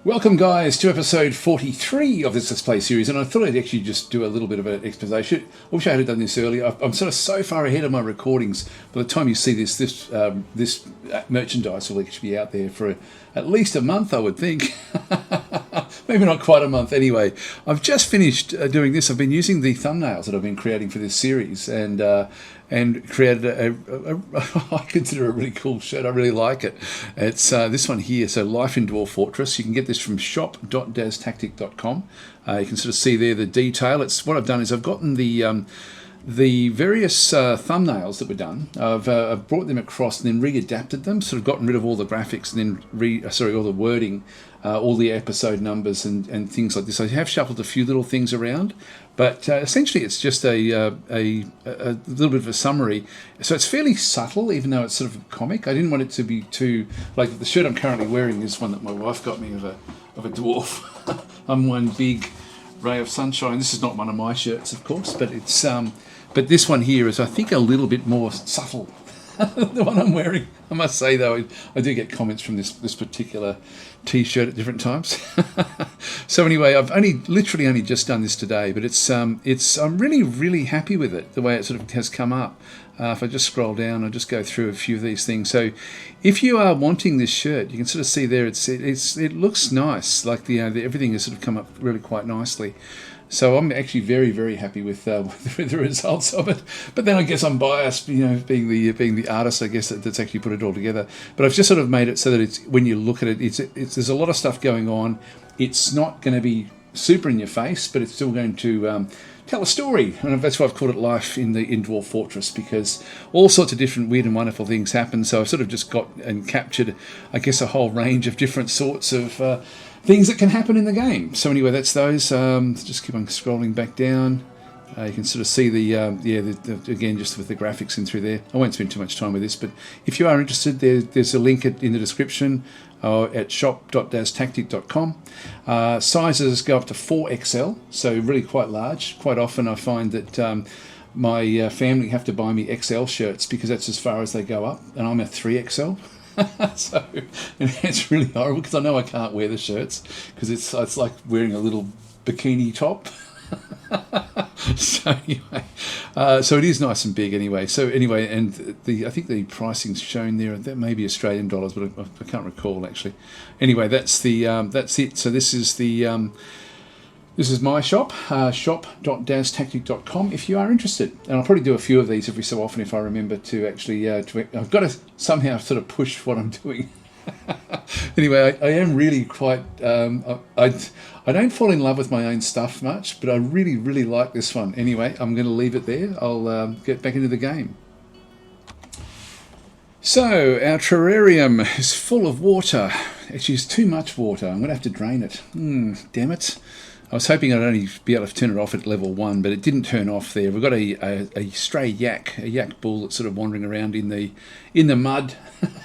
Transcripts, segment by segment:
Welcome guys to episode 43 of this Let's Play series, and I thought I'd actually just do a little bit of an exposition. I wish I had done this earlier. I'm sort of so far ahead of my recordings. By the time you see this merchandise will actually be out there for at least a month, I would think. Maybe not quite a month. Anyway, I've just finished doing this. I've been using the thumbnails that I've been creating for this series, and created I consider a really cool shirt. I really like it. It's this one here. So Life in Dwarf Fortress. You can get this from shop.DasTactic.com. You can sort of see there the detail. It's what I've done is I've gotten the various thumbnails that were done. I've brought them across and then readapted them, sort of gotten rid of all the graphics and then all the wording, all the episode numbers and things like this. I have shuffled a few little things around, but essentially it's just a little bit of a summary. So it's fairly subtle, even though it's sort of a comic. I didn't want it to be too, like the shirt I'm currently wearing is one that my wife got me of a dwarf. I'm one big ray of sunshine. This is not one of my shirts, of course, but it's but this one here is, I think, a little bit more subtle. The one I'm wearing, I must say though, I do get comments from this particular t-shirt at different times. So anyway, I've literally only just done this today, but I'm really happy with it, the way it sort of has come up. If I just scroll down, I'll just go through a few of these things. So if you are wanting this shirt, you can sort of see there it looks nice, like everything has sort of come up really quite nicely. So I'm actually very happy with the results of it. But then I guess I'm biased, being the artist, I guess, that's actually put it all together. But I've just sort of made it so that it's, when you look at it, there's a lot of stuff going on. It's not going to be super in your face, but it's still going to tell a story, and that's why I've called it Life in Dwarf Fortress, because all sorts of different weird and wonderful things happen. So I've sort of just got and captured, I guess, a whole range of different sorts of things that can happen in the game. So anyway, that's those. Just keep on scrolling back down. You can sort of see again, just with the graphics in through there. I won't spend too much time with this, but if you are interested, there's a link in the description at shop.dastactic.com. Sizes go up to 4XL, so really quite large. Quite often I find that my family have to buy me XL shirts because that's as far as they go up, and I'm a 3XL. So it's really horrible because I know I can't wear the shirts because it's like wearing a little bikini top. So anyway, so it is nice and big anyway. So anyway, and I think the pricing's shown there. That may be Australian dollars, but I can't recall actually. Anyway, that's it. So this is my shop, shop.dastactic.com, if you are interested. And I'll probably do a few of these every so often if I remember to actually, I've got to somehow sort of push what I'm doing. Anyway, I am really quite, I don't fall in love with my own stuff much, but I really like this one. Anyway, I'm going to leave it there. I'll get back into the game. So, our terrarium is full of water. Actually, it's too much water. I'm going to have to drain it. Damn it. I was hoping I'd only be able to turn it off at level 1, but it didn't turn off there. We've got a stray yak bull that's sort of wandering around in the mud.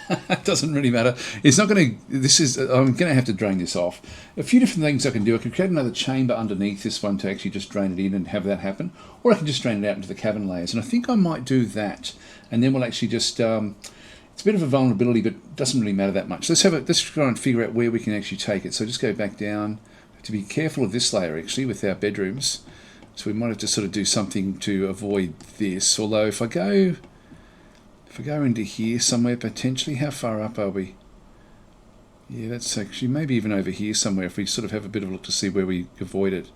It doesn't really matter. It's not going to. I'm going to have to drain this off. A few different things I can do. I can create another chamber underneath this one to actually just drain it in and have that happen, or I can just drain it out into the cavern layers. And I think I might do that, and then we'll actually just. It's a bit of a vulnerability, but it doesn't really matter that much. Let's try and figure out where we can actually take it. So just go back down. To be careful of this layer actually with our bedrooms, so we might have to sort of do something to avoid this. Although if I go into here somewhere potentially, how far up are we? Yeah, that's actually maybe even over here somewhere. If we sort of have a bit of a look to see where we avoid it.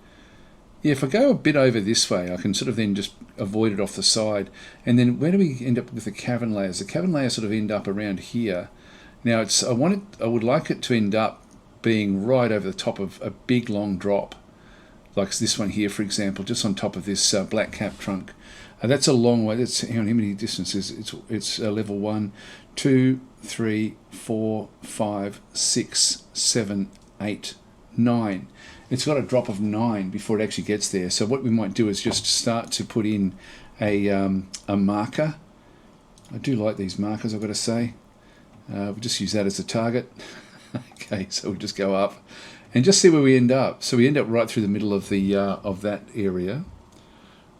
Yeah, if I go a bit over this way, I can sort of then just avoid it off the side. And then where do we end up with the cavern layers? The cavern layers sort of end up around here. Now I would like it to end up being right over the top of a big long drop, like this one here, for example, just on top of this black cap trunk. That's a long way. That's how many distances? It's level 1, 2, 3, 4, 5, 6, 7, 8, 9. It's got a drop of 9 before it actually gets there. So what we might do is just start to put in a marker. I do like these markers, I've got to say. We'll just use that as a target. Okay, so we'll just go up and just see where we end up. So we end up right through the middle of that area.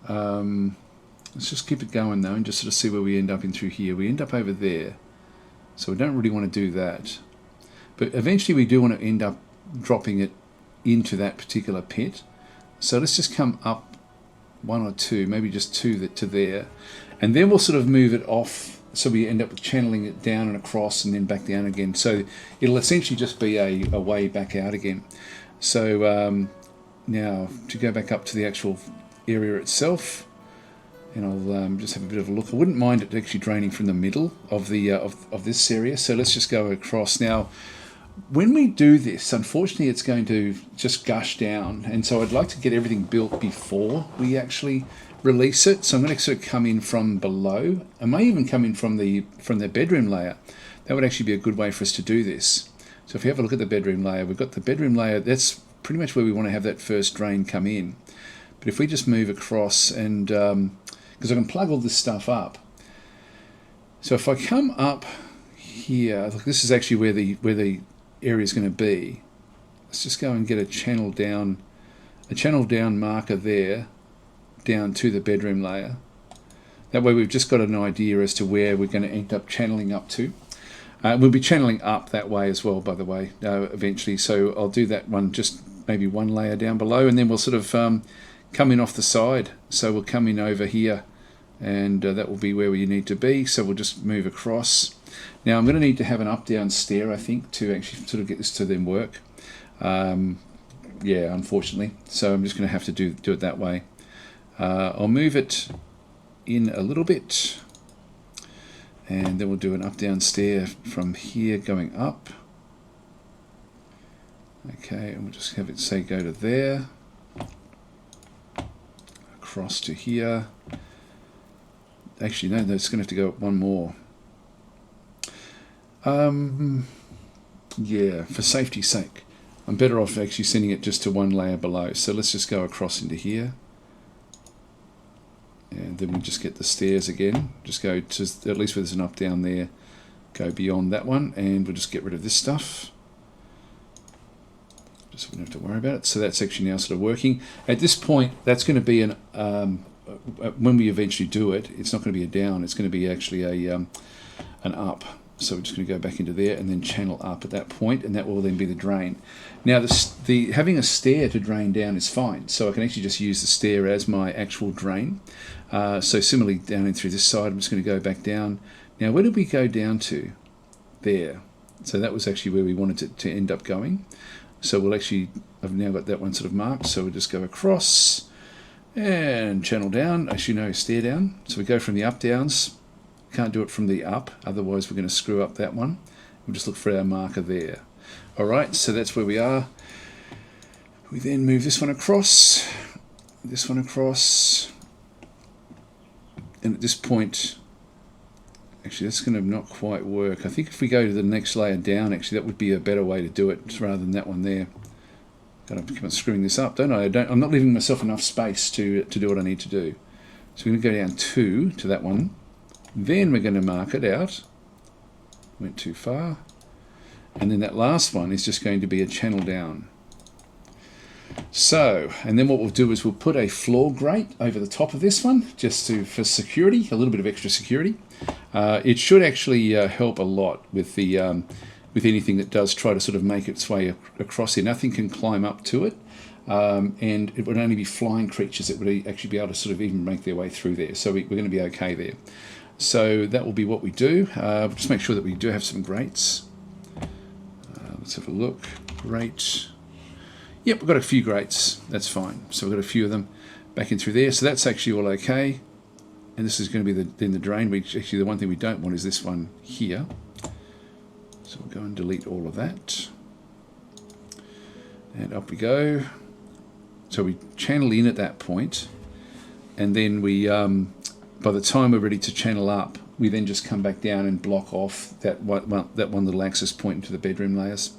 Let's just keep it going though and just sort of see where we end up in through here. We end up over there. So we don't really want to do that. But eventually we do want to end up dropping it into that particular pit. So let's just come up one or two, maybe just two to there, and then we'll sort of move it off so we end up channeling it down and across and then back down again. So it'll essentially just be a way back out again. So now to go back up to the actual area itself, and I'll just have a bit of a look. I wouldn't mind it actually draining from the middle of the of this area. So let's just go across. Now, when we do this, unfortunately, it's going to just gush down, and so I'd like to get everything built before we actually release it. So I'm going to sort of come in from below. I may even come in from the bedroom layer. That would actually be a good way for us to do this. So if you have a look at the bedroom layer, we've got the bedroom layer. That's pretty much where we want to have that first drain come in. But if we just move across, and because I can plug all this stuff up. So if I come up here, look, this is actually where the area is going to be. Let's just go and get a channel down marker there, down to the bedroom layer. That way we've just got an idea as to where we're going to end up channeling up to. We'll be channeling up that way as well, by the way, eventually. So I'll do that one, just maybe one layer down below, and then we'll sort of come in off the side. So we'll come in over here, and that will be where we need to be. So we'll just move across. Now I'm going to need to have an up-down stair, I think, to actually sort of get this to then work. Yeah, unfortunately. So I'm just going to have to do it that way. I'll move it in a little bit, and then we'll do an up-down stair from here going up. Okay, and we'll just have it say go to there, across to here. Actually, no, it's going to have to go up one more. Yeah, for safety's sake, I'm better off actually sending it just to one layer below. So let's just go across into here. And then we'll just get the stairs again. Just go to, at least where there's an up down there, go beyond that one, and we'll just get rid of this stuff. Just so we don't have to worry about it. So that's actually now sort of working. At this point, that's going to be an, when we eventually do it, it's not going to be a down, it's going to be actually an up. So we're just going to go back into there and then channel up at that point, and that will then be the drain. Now, the having a stair to drain down is fine, so I can actually just use the stair as my actual drain. So similarly, down in through this side, I'm just going to go back down. Now, where did we go down to? There. So that was actually where we wanted it to end up going. So we'll actually, I've now got that one sort of marked, so we'll just go across and channel down. Actually, no, stair down. So we go from the up downs. Can't do it from the up, otherwise we're going to screw up that one. We'll just look for our marker there. Alright, so that's where we are. We then move this one across, and at this point, actually that's going to not quite work. I think if we go to the next layer down, actually that would be a better way to do it rather than that one there. Got to keep on screwing this up, don't I? I'm not leaving myself enough space to do what I need to do. So we're going to go down 2 to that one. Then we're going to mark it out. Went too far. And then that last one is just going to be a channel down. So, and then what we'll do is we'll put a floor grate over the top of this one, just for security, a little bit of extra security. It should actually help a lot with the with anything that does try to sort of make its way across here. Nothing can climb up to it. And it would only be flying creatures that would actually be able to sort of even make their way through there. So we're going to be okay there. So that will be what we do. Just make sure that we do have some grates. Let's have a look. Grate. Yep, we've got a few grates. That's fine. So we've got a few of them back in through there. So that's actually all okay. And this is going to be then the drain. Which actually the one thing we don't want is this one here. So we'll go and delete all of that. And up we go. So we channel in at that point, and then we, by the time we're ready to channel up, we then just come back down and block off that one little access point into the bedroom layers.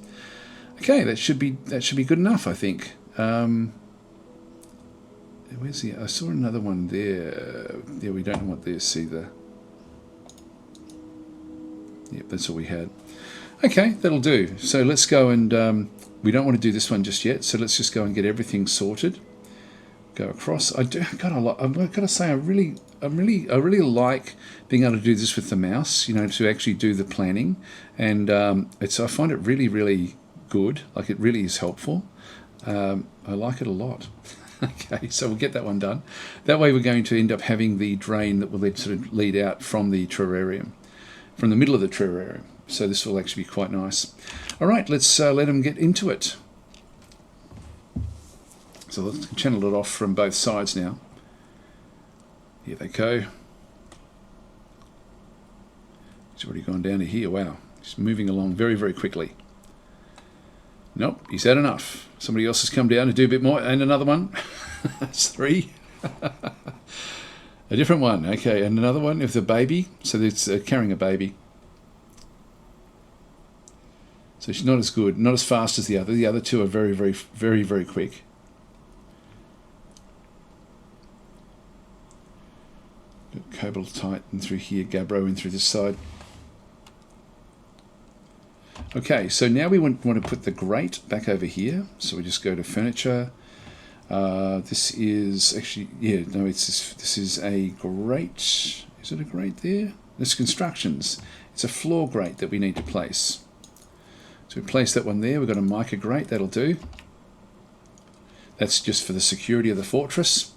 Okay, that should be good enough, I think. Where's the? I saw another one there. Yeah, we don't want this either. Yep, that's all we had. Okay, that'll do. So let's go and. We don't want to do this one just yet, so let's just go and get everything sorted. Go across. I've got to say, I really like being able to do this with the mouse. You know, to actually do the planning, and I find it really good. Like, it really is helpful. I like it a lot. Okay, so we'll get that one done. That way we're going to end up having the drain that will then sort of lead out from the terrarium, from the middle of the terrarium. So this will actually be quite nice. All right, let's let them get into it. So let's channel it off from both sides now. Here they go. He's already gone down to here. Wow, he's moving along very, very quickly. Nope, he's had enough. Somebody else has come down to do a bit more, and another one. That's 3. A different one. Okay, and another one with the baby. So it's carrying a baby. So she's not as good, not as fast as the other. The other two are very, very, very, very quick. Got Cobalt tight in through here, Gabbro in through this side. Okay, so now we want to put the grate back over here. So we just go to furniture. This is actually, yeah, no, this is a grate. Is it a grate there? There's constructions. It's a floor grate that we need to place. So we place that one there. We've got a mica grate, that'll do. That's just for the security of the fortress.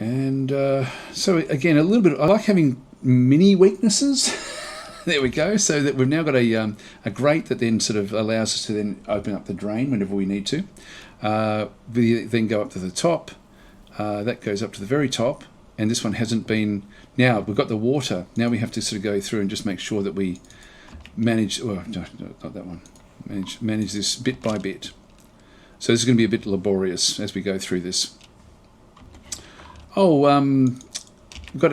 And so again, a little bit, I like having mini weaknesses. There we go. So that we've now got a grate that then sort of allows us to then open up the drain whenever we need to. We then go up to the top. That goes up to the very top. And this one hasn't been... Now, we've got the water. Now we have to sort of go through and just make sure that we manage... Oh, no, not that one. Manage this bit by bit. So this is going to be a bit laborious as we go through this. Oh, we've got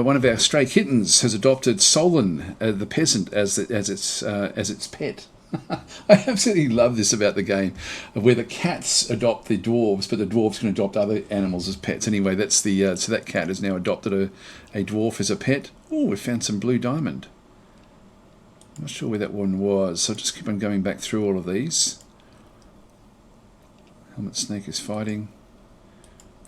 one of our stray kittens has adopted Solon, the peasant, as its pet. I absolutely love this about the game, where the cats adopt the dwarves, but the dwarves can adopt other animals as pets. Anyway, that's the so that cat has now adopted a dwarf as a pet. Oh, we found some blue diamond. I'm not sure where that one was, so I'll just keep on going back through all of these. Helmet snake is fighting.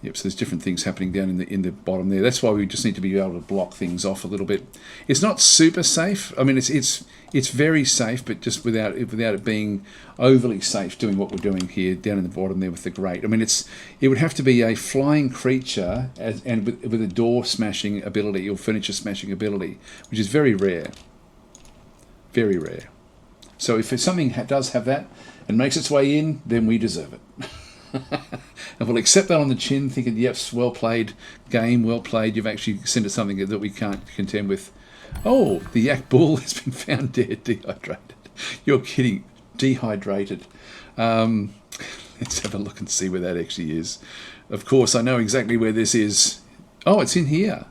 Yep, so there's different things happening down in the bottom there. That's why we just need to be able to block things off a little bit. It's not super safe. I mean, it's very safe, but just without it being overly safe doing what we're doing here down in the bottom there with the grate. I mean, it would have to be a flying creature and with a door smashing ability or furniture smashing ability, which is very rare. Very rare. So if something does have that and makes its way in, then we deserve it. And we'll accept that on the chin, thinking, yep, well played, game, well played. You've actually sent us something that we can't contend with. Oh, the yak bull has been found dead, dehydrated. You're kidding, dehydrated. Let's have a look and see where that actually is. Of course, I know exactly where this is. Oh, it's in here.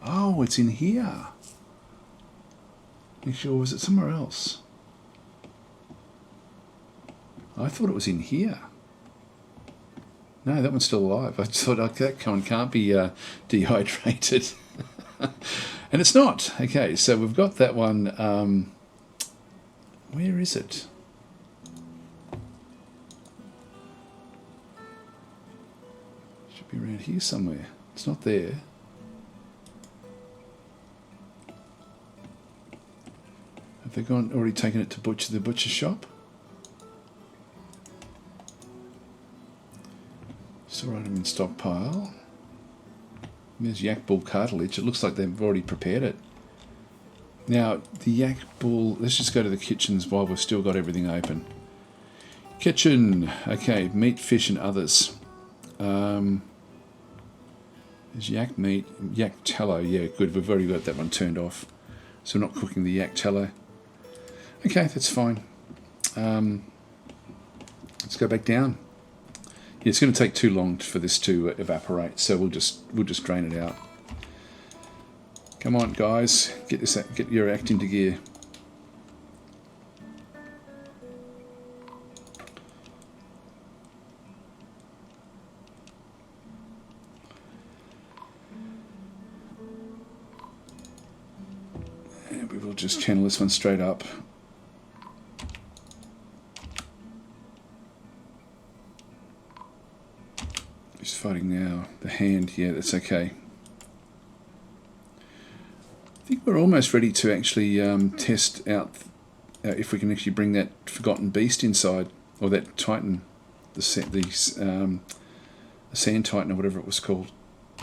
Oh, it's in here. Make sure, was it somewhere else? I thought it was in here. No, that one's still alive. I thought that one can't be dehydrated. And it's not. Okay, so we've got that one. Where is it? Should be around here somewhere. It's not there. Have they already taken it to the butcher shop? Store item in stockpile. There's yak bull cartilage. It looks like they've already prepared it. Now, the yak bull... Let's just go to the kitchens while we've still got everything open. Kitchen. Okay, meat, fish and others. There's yak meat. Yak tallow. Yeah, good. We've already got that one turned off. So we're not cooking the yak tallow. Okay, that's fine. Let's go back down. Yeah, it's going to take too long for this to evaporate, so we'll just drain it out. Come on, guys, get your act into gear. And we will just channel this one straight up. Fighting now. The hand, yeah, that's okay. I think we're almost ready to actually test out if we can actually bring that Forgotten Beast inside, or that Titan, the Sand Titan or whatever it was called.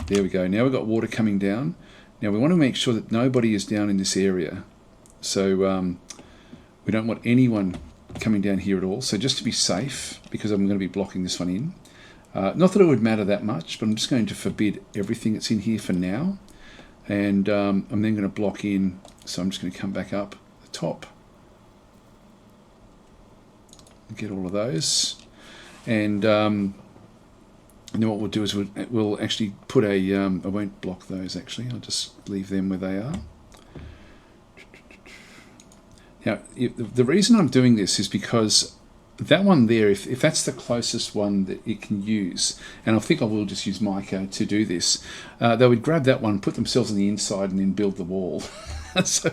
There we go. Now we've got water coming down. Now we want to make sure that nobody is down in this area. So we don't want anyone coming down here at all. So just to be safe, because I'm going to be blocking this one in. Not that it would matter that much, but I'm just going to forbid everything that's in here for now. And I'm then going to block in, so I'm just going to come back up the top and get all of those. And then what we'll do is we'll actually put a, I won't block those actually, I'll just leave them where they are. Now, the reason I'm doing this is because that one there, if that's the closest one that it can use, and I think I will just use mica to do this, they would grab that one, put themselves on the inside, and then build the wall. So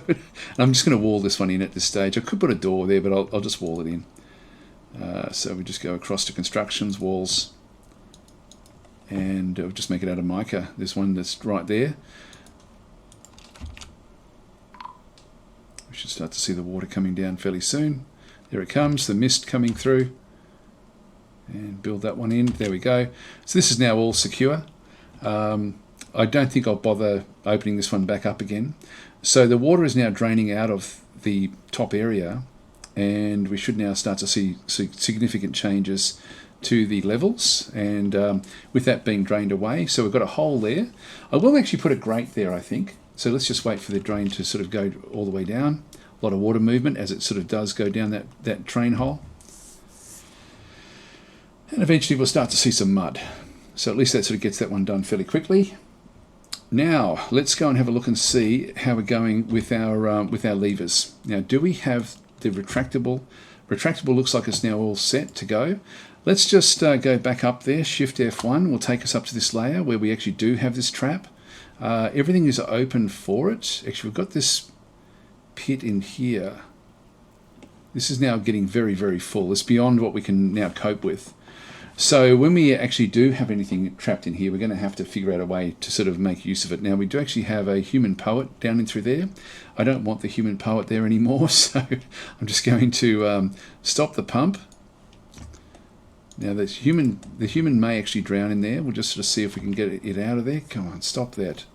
I'm just going to wall this one in at this stage. I could put a door there, but I'll just wall it in. So we just go across to constructions, walls, and we'll just make it out of mica. There's one that's right there. We should start to see the water coming down fairly soon. There it comes, the mist coming through. And build that one in. There we go. So this is now all secure. I don't think I'll bother opening this one back up again. So the water is now draining out of the top area, and we should now start to see significant changes to the levels, and with that being drained away. So we've got a hole there. I will actually put a grate there, I think. So let's just wait for the drain to sort of go all the way down. A lot of water movement as it sort of does go down that drain hole. And eventually we'll start to see some mud. So at least that sort of gets that one done fairly quickly. Now let's go and have a look and see how we're going with our levers. Now, do we have the retractable? Retractable looks like it's now all set to go. Let's just go back up there. Shift F1 will take us up to this layer where we actually do have this trap. Everything is open for it. Actually, we've got this pit in here. This is now getting very, very full. It's beyond what we can now cope with. So when we actually do have anything trapped in here, we're going to have to figure out a way to sort of make use of it. Now, we do actually have a human poet down in through there. I don't want the human poet there anymore, so I'm just going to stop the pump. Now, the human may actually drown in there. We'll just sort of see if we can get it out of there. Come on, stop that.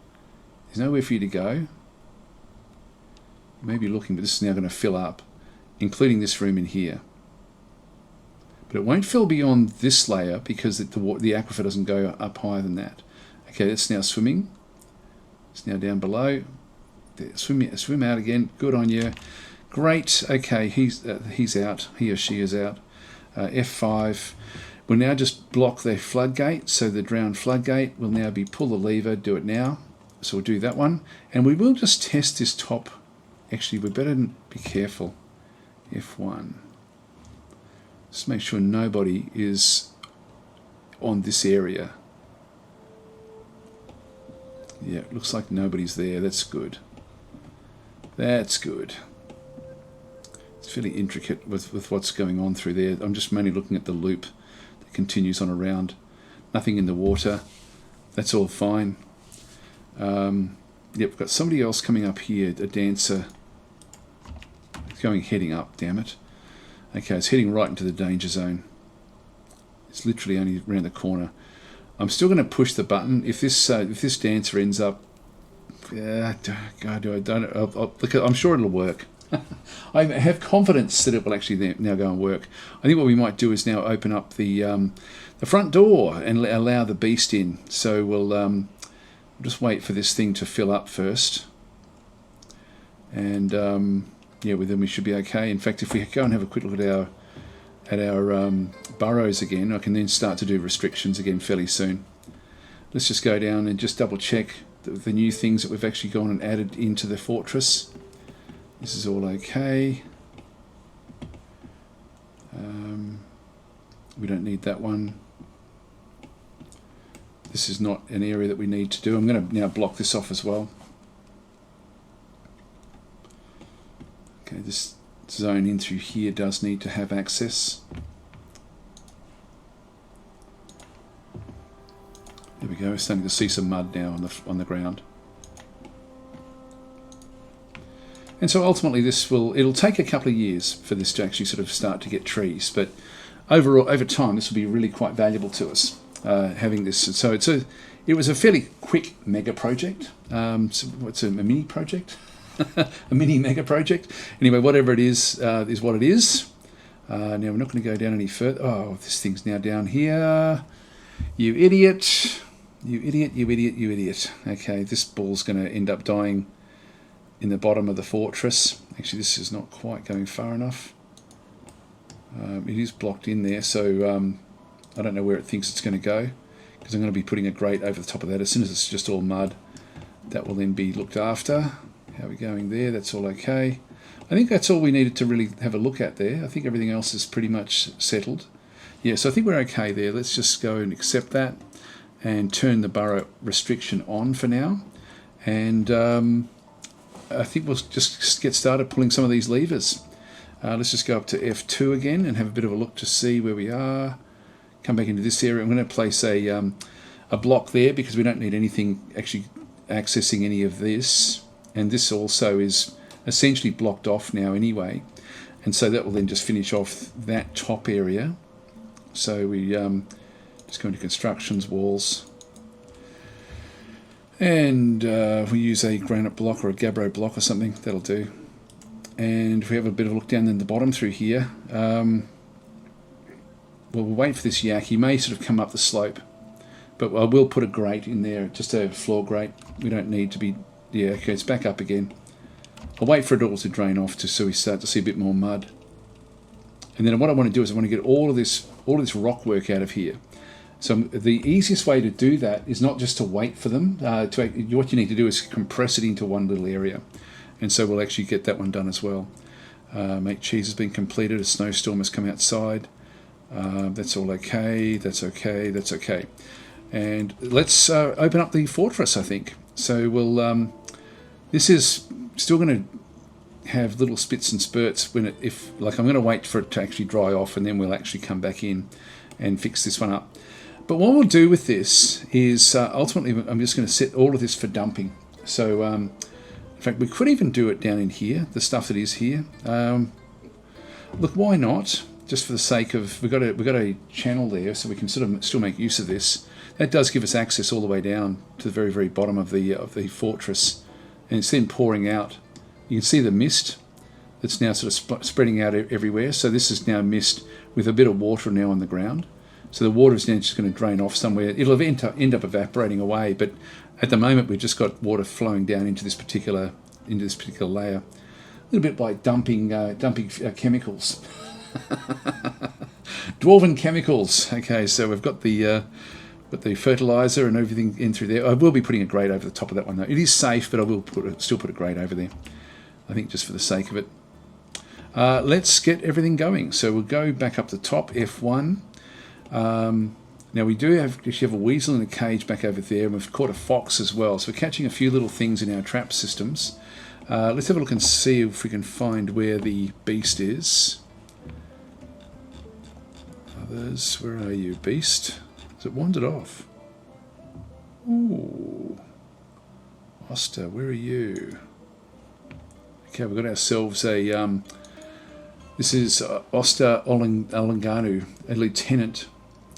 There's nowhere for you to go. You may be looking, but this is now going to fill up, including this room in here. But it won't fill beyond this layer because the aquifer doesn't go up higher than that. Okay, it's now swimming. It's now down below. There, swim out again. Good on you. Great. Okay, he's out. He or she is out. F5. We'll now just block the floodgate. So the drown floodgate will now be pull the lever. Do it now. So we'll do that one. And we will just test this top. Actually, we better be careful. F1. Just make sure nobody is on this area. Yeah, it looks like nobody's there. That's good. That's good. It's fairly intricate with what's going on through there. I'm just mainly looking at the loop that continues on around. Nothing in the water. That's all fine. Yep, we've got somebody else coming up here, a dancer. It's heading up, damn it. Okay, it's heading right into the danger zone. It's literally only around the corner. I'm still going to push the button. If this dancer ends up, I'm sure it'll work. I have confidence that it will actually now go and work. I think what we might do is now open up the front door and allow the beast in. So we'll just wait for this thing to fill up first, and yeah, well, then we should be okay. In fact, if we go and have a quick look at our burrows again, I can then start to do restrictions again fairly soon. Let's just go down and just double check the new things that we've actually gone and added into the fortress. This is all okay. We don't need that one. This is not an area that we need to do. I'm going to now block this off as well. Okay, this zone in through here does need to have access. There we go. We're starting to see some mud now on the ground. And so ultimately it'll take a couple of years for this to actually sort of start to get trees, but overall, over time, this will be really quite valuable to us, having this. So it was a fairly quick mega project. So what's a mini project? A mini mega project. Anyway, whatever it is what it is. Now we're not going to go down any further. Oh, this thing's now down here. You idiot. You idiot, you idiot, you idiot. Okay, this ball's going to end up dying in the bottom of the fortress. Actually, this is not quite going far enough. It is blocked in there, so I don't know where it thinks it's going to go, because I'm going to be putting a grate over the top of that. As soon as it's just all mud, that will then be looked after. How are we going there? That's all okay. I think that's all we needed to really have a look at there. I think everything else is pretty much settled. Yeah, so I think we're okay there. Let's just go and accept that and turn the burrow restriction on for now. And I think we'll just get started pulling some of these levers. Let's just go up to F2 again and have a bit of a look to see where we are. Come back into this area. I'm going to place a block there because we don't need anything actually accessing any of this. And this also is essentially blocked off now anyway. And so that will then just finish off that top area. So we just go into constructions, walls. And we use a granite block or a gabbro block or something. That'll do. And if we have a bit of a look down in the bottom through here, well, we'll wait for this yak. He may sort of come up the slope, but I will put a grate in there, just a floor grate. We don't need to be, yeah, okay, it's back up again. I'll wait for it all to drain off so we start to see a bit more mud. And then what I want to do is I want to get all of this rock work out of here. So the easiest way to do that is not just to wait for them. What you need to do is compress it into one little area. And so we'll actually get that one done as well. Make cheese has been completed. A snowstorm has come outside. That's all okay. That's okay. That's okay. And let's open up the fortress, I think. So we'll. This is still going to have little spits and spurts when I'm going to wait for it to actually dry off, and then we'll actually come back in and fix this one up. But what we'll do with this is ultimately I'm just going to set all of this for dumping. So in fact, we could even do it down in here, the stuff that is here. Look, why not? Just for the sake of we've got a channel there, so we can sort of still make use of this. That does give us access all the way down to the very, very bottom of the fortress, and it's then pouring out. You can see the mist that's now sort of spreading out everywhere. So this is now mist with a bit of water now on the ground. So the water is now just going to drain off somewhere. It'll end up evaporating away, but at the moment we've just got water flowing down into this particular layer. A little bit like dumping chemicals, dwarven chemicals. Okay, so we've got the fertilizer and everything in through there. I will be putting a grate over the top of that one though. It is safe, but I will still put a grate over there. I think just for the sake of it. Let's get everything going. So we'll go back up the top, F1. Now we do actually have a weasel in a cage back over there, and we've caught a fox as well. So we're catching a few little things in our trap systems. Let's have a look and see if we can find where the beast is. Others, where are you, beast? Has it wandered off? Ooh. Oster, where are you? Okay, we've got ourselves a... this is Oster Olenganu, a lieutenant.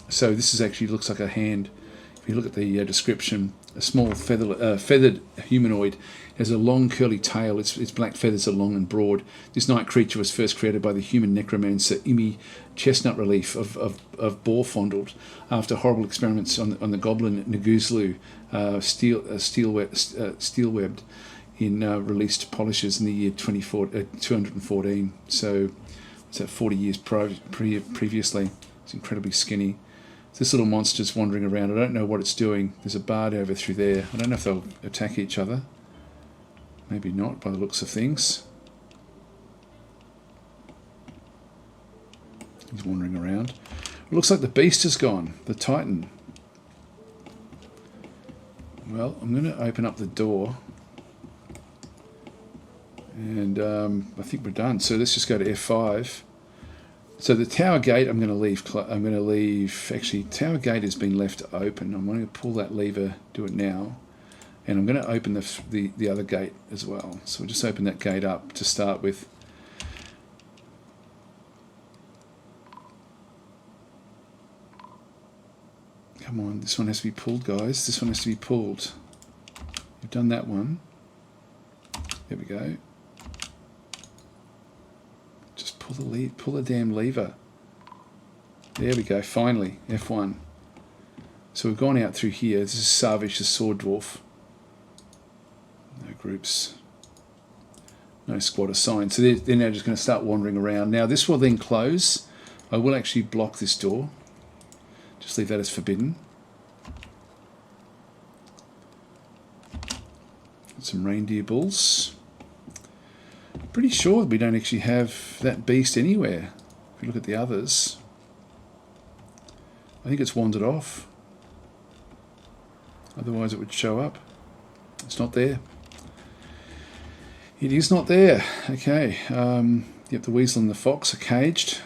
So this is actually looks like a hand. If you look at the description, a small feathered humanoid. It has a long curly tail. Its black feathers are long and broad. This night creature was first created by the human necromancer Imi Chestnut Relief of Boarfondled after horrible experiments on the goblin Nguzlu steel-webbed in released polishes in the year 214. So it's 40 years previously. It's incredibly skinny. This little monster's wandering around. I don't know what it's doing. There's a bard over through there. I don't know if they'll attack each other. Maybe not, by the looks of things. He's wandering around. It looks like the beast is gone. The Titan. Well, I'm going to open up the door. And I think we're done. So let's just go to F5. So the tower gate, I'm going to leave. Actually, tower gate has been left open. I'm going to pull that lever, do it now, And I'm going to open the other gate as well. So we'll just open that gate up to start with. Come on, this one has to be pulled, guys. This one has to be pulled. We've done that one. There we go. Just pull the damn lever. There we go, finally, F1. So we've gone out through here. This is Savage, the Sword Dwarf. No groups. No squad assigned. So they're now just going to start wandering around. Now this will then close. I will actually block this door. Just leave that as forbidden. Some reindeer bulls. Pretty sure we don't actually have that beast anywhere. If you look at the others, I think it's wandered off. Otherwise it would show up. It's not there. It is not there. Okay. Yep, the weasel and the fox are caged.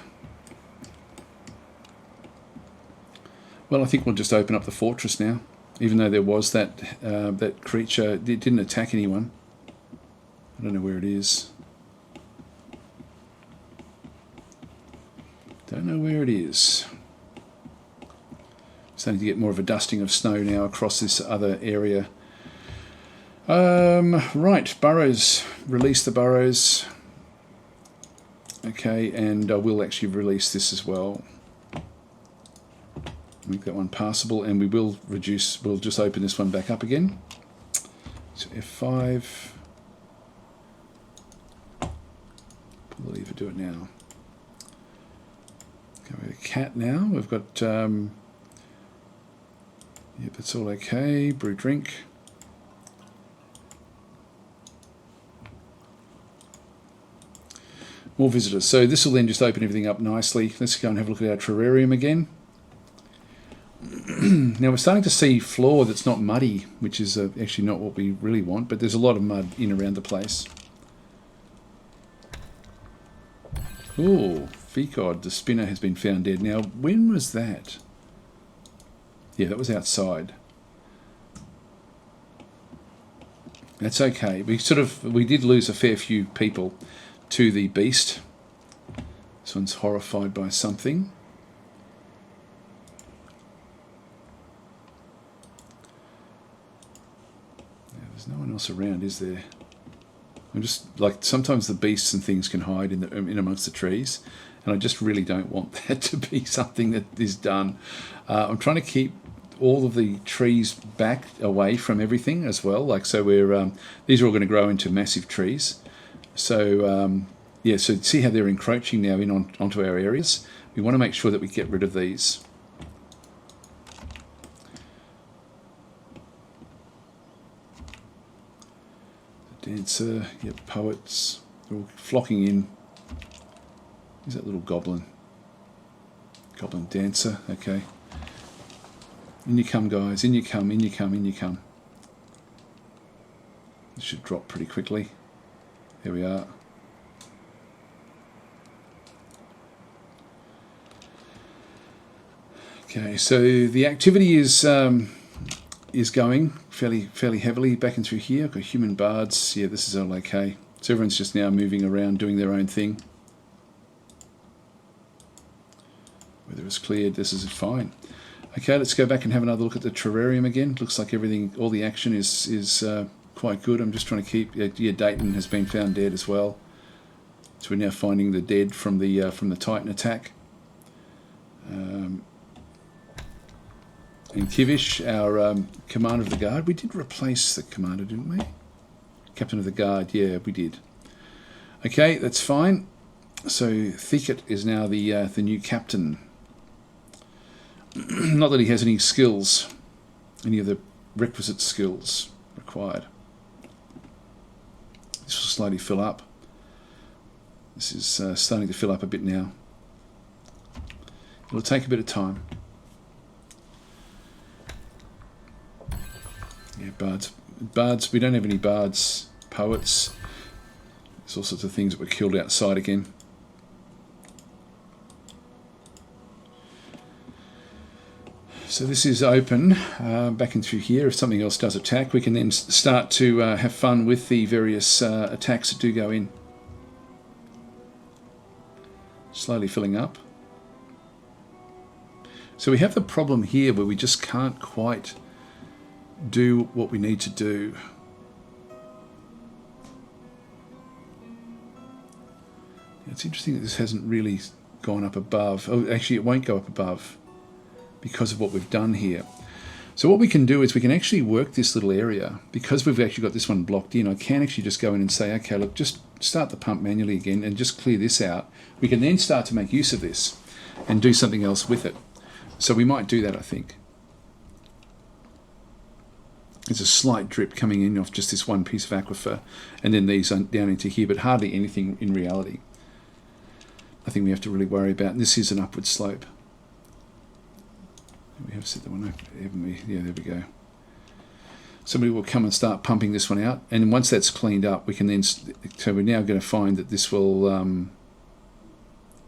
Well, I think we'll just open up the fortress now. Even though there was that that creature, it didn't attack anyone. I don't know where it is. Don't know where it is. Starting to get more of a dusting of snow now across this other area. Right, burrows. Release the burrows. Okay, and I will actually release this as well. Make that one passable, and we will reduce. We'll just open this one back up again. So F5. Pull the lever. Do it now. Go with the cat now. We've got. Yep, it's all okay. Brew drink. More visitors. So this will then just open everything up nicely. Let's go and have a look at our terrarium again. Now we're starting to see floor that's not muddy, which is actually not what we really want, but there's a lot of mud in around the place. Oh, Fecod, the spinner has been found dead. Now, when was that? Yeah, that was outside. That's okay. We did lose a fair few people to the beast. This one's horrified by something. There's no one else around, is there? I'm just like, sometimes the beasts and things can hide in amongst the trees, and I just really don't want that to be something that is done. I'm trying to keep all of the trees back away from everything as well. Like, so we're these are all going to grow into massive trees. So yeah, so see how they're encroaching now in onto our areas. We want to make sure that we get rid of these. Dancer, yep, poets, they're all flocking in. Who's that little goblin? Goblin dancer, okay. In you come, guys, in you come, in you come, in you come. This should drop pretty quickly. There we are. Okay, so the activity is going fairly heavily back and through here. I've got human bards. Yeah, this is all okay. So everyone's just now moving around, doing their own thing. Weather is cleared. This is fine. Okay, let's go back and have another look at the terrarium again. Looks like everything, all the action is quite good. I'm just trying to keep. Yeah, Dayton has been found dead as well. So we're now finding the dead from the Titan attack. And Kivish, our commander of the guard, we did replace the commander, didn't we? Captain of the guard, yeah, we did. Okay, that's fine. So Thicket is now the new captain. Not that he has any skills, any of the requisite skills required. This will slowly fill up. This is starting to fill up a bit now. It'll take a bit of time. Yeah, bards. We don't have any bards. Poets. There's all sorts of things that were killed outside again. So So this is open, back in through here. If something else does attack, we can then start to have fun with the various attacks that do go in. Slowly filling up. So we have the problem here where we just can't quite do what we need to do. It's interesting that this hasn't really gone up above. Oh, actually it won't go up above because of what we've done here. So what we can do is we can actually work this little area. Because we've actually got this one blocked in, I can actually just go in and say, okay, look, just start the pump manually again and just clear this out. We can then start to make use of this and do something else with it. So we might do that, I think. There's a slight drip coming in off just this one piece of aquifer, and then these down into here, but hardly anything in reality. Nothing we have to really worry about. And this is an upward slope. We have set that one up, haven't we? Yeah, there we go. Somebody will come and start pumping this one out, and once that's cleaned up, we can then. So we're now going to find that this will.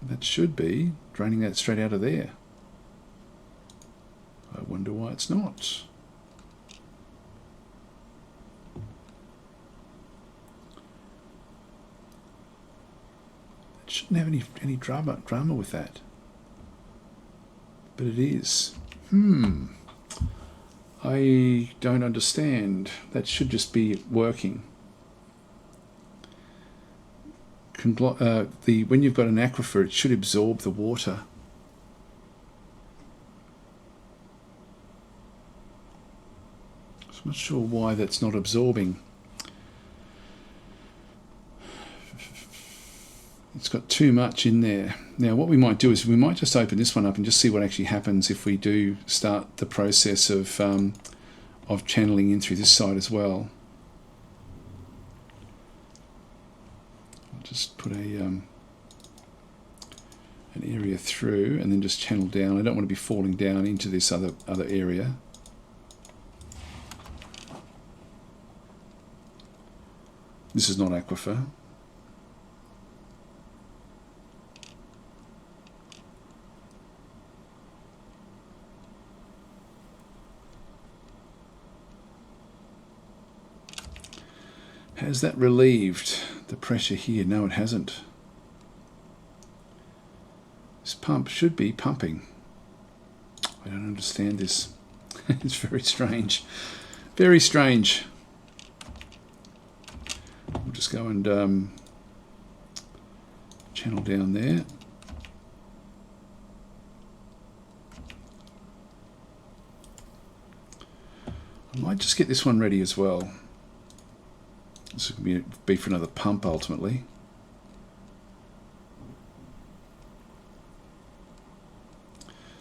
That should be draining that straight out of there. I wonder why it's not. It shouldn't have any drama with that, but it is. I don't understand. That should just be working. When you've got an aquifer, it should absorb the water. So I'm not sure why that's not absorbing. It's got too much in there. Now what we might do is we might just open this one up and just see what actually happens if we do start the process of channeling in through this side as well. I'll just put an area through and then just channel down. I don't want to be falling down into this other area. This is not aquifer. Has that relieved the pressure here? No, it hasn't. This pump should be pumping. I don't understand this. It's very strange. Very strange. We'll just go and channel down there. I might just get this one ready as well. This will be for another pump ultimately.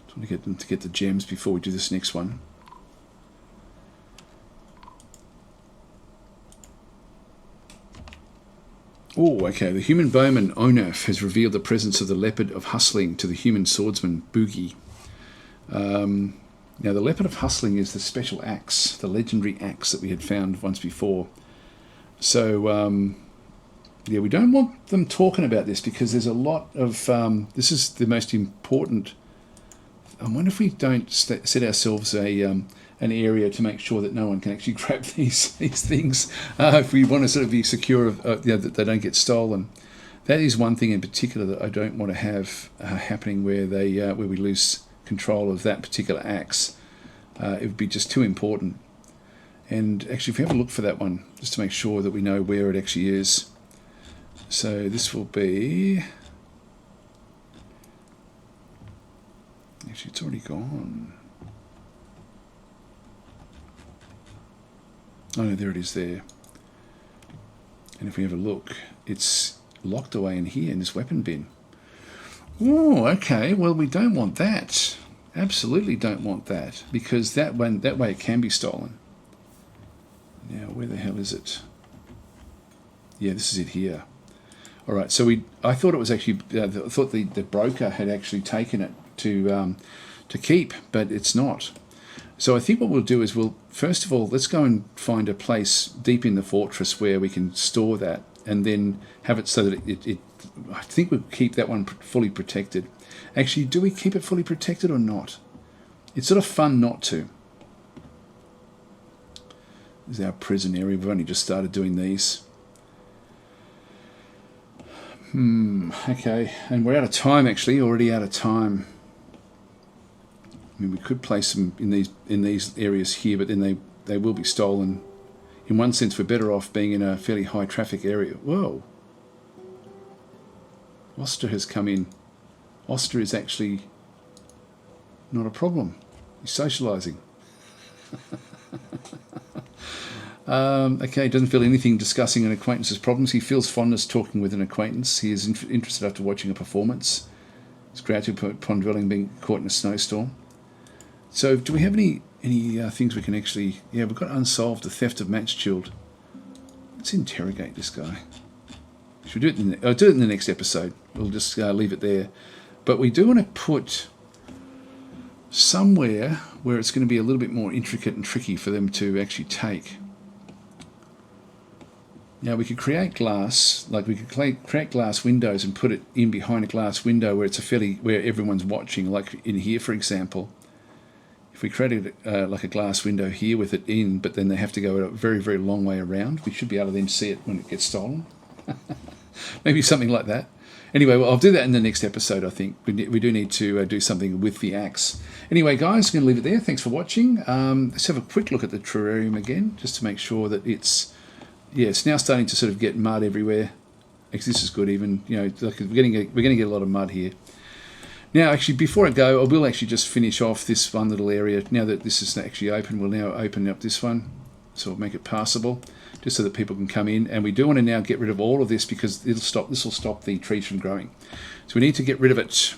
Just want to get them to get the gems before we do this next one. Oh, okay. The human bowman Onaf has revealed the presence of the leopard of hustling to the human swordsman Boogie. Now, the leopard of hustling is the special axe, the legendary axe that we had found once before. So, yeah, we don't want them talking about this because there's a lot of... this is the most important... I wonder if we don't set ourselves an area to make sure that no one can actually grab these things if we want to sort of be secure of, that they don't get stolen. That is one thing in particular that I don't want to have happening where we lose control of that particular axe. It would be just too important. And actually, if we have a look for that one, just to make sure that we know where it actually is. So this will be... Actually, it's already gone. Oh no, there it is there. And if we have a look, it's locked away in here in this weapon bin. Oh, okay. Well, we don't want that. Absolutely don't want that, because that way it can be stolen. Now, where the hell is it? Yeah, this is it here. All right. So I thought it was actually. I thought the broker had actually taken it to keep, but it's not. So I think what we'll do is first of all, let's go and find a place deep in the fortress where we can store that, and then have it so that it I think we'll keep that one fully protected. Actually, do we keep it fully protected or not? It's sort of fun not to. This is our prison area. We've only just started doing these. Okay, and we're out of time actually, already out of time. I mean, we could place them in these areas here, but then they will be stolen. In one sense, we're better off being in a fairly high traffic area. Whoa. Oster has come in. Oster is actually not a problem. He's socialising. Okay, doesn't feel anything discussing an acquaintance's problems. He feels fondness talking with an acquaintance. He is interested after watching a performance. He's gratitude upon dwelling being caught in a snowstorm. So do we have any things we can actually... Yeah, we've got unsolved, the theft of match chilled. Let's interrogate this guy. Should we do it I'll do it in the next episode. We'll just leave it there. But we do want to put somewhere where it's going to be a little bit more intricate and tricky for them to actually take. Now we could create glass, like we could create glass windows and put it in behind a glass window where it's where everyone's watching, like in here for example. If we created like a glass window here with it in, but then they have to go a very, very long way around, we should be able to then see it when it gets stolen. Maybe something like that. Anyway, well, I'll do that in the next episode, I think. We do need to do something with the axe. Anyway, guys, I'm going to leave it there. Thanks for watching. Let's have a quick look at the terrarium again, just to make sure that it's now starting to sort of get mud everywhere. Actually, this is good even. You know, like we're going to get a lot of mud here. Now, actually, before I go, I will actually just finish off this fun little area. Now that this is actually open, we'll now open up this one. So we'll make it passable, just so that people can come in. And we do want to now get rid of all of this because this will stop the trees from growing. So we need to get rid of it.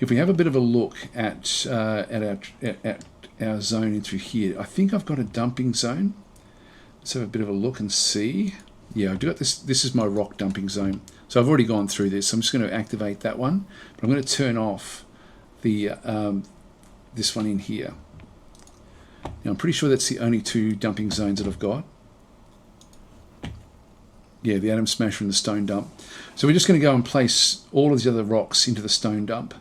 If we have a bit of a look at our zone in through here, I think I've got a dumping zone. Let's have a bit of a look and see. Yeah, I've got this. This is my rock dumping zone. So I've already gone through this. So I'm just going to activate that one. But I'm going to turn off the this one in here. Now I'm pretty sure that's the only two dumping zones that I've got. Yeah, the atom smasher and the stone dump. So we're just going to go and place all of these other rocks into the stone dump.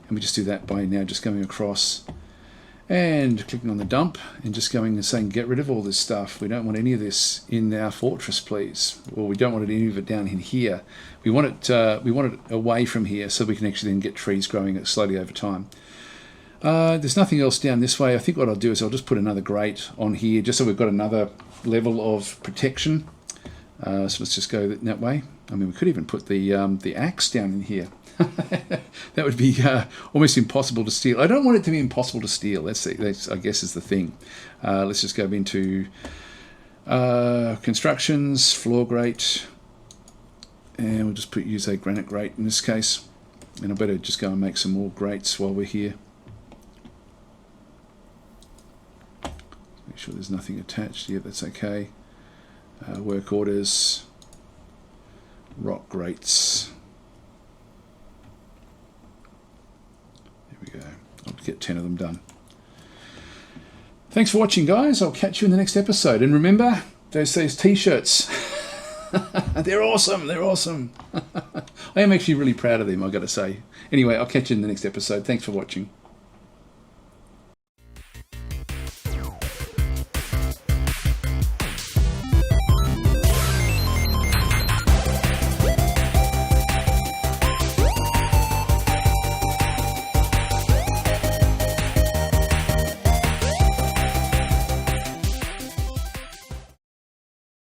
And we just do that by now just going across and clicking on the dump and just going and saying get rid of all this stuff. We don't want any of this in our fortress, please. Or we don't want any of it down in here. We want it away from here so we can actually then get trees growing slowly over time. There's nothing else down this way. I think what I'll do is I'll just put another grate on here just so we've got another level of protection. So let's just go that way. I mean, we could even put the axe down in here. That would be almost impossible to steal. I don't want it to be impossible to steal. Let's see. That's, I guess, is the thing. Let's just go into constructions, floor grate, and we'll just use a granite grate in this case. And I better just go and make some more grates while we're here. Make sure there's nothing attached. Yeah, that's okay. Work orders, rock grates. There we go. I'll get 10 of them done. Thanks for watching, guys. I'll catch you in the next episode. And remember, those t-shirts. They're awesome. They're awesome. I am actually really proud of them, I've got to say. Anyway, I'll catch you in the next episode. Thanks for watching.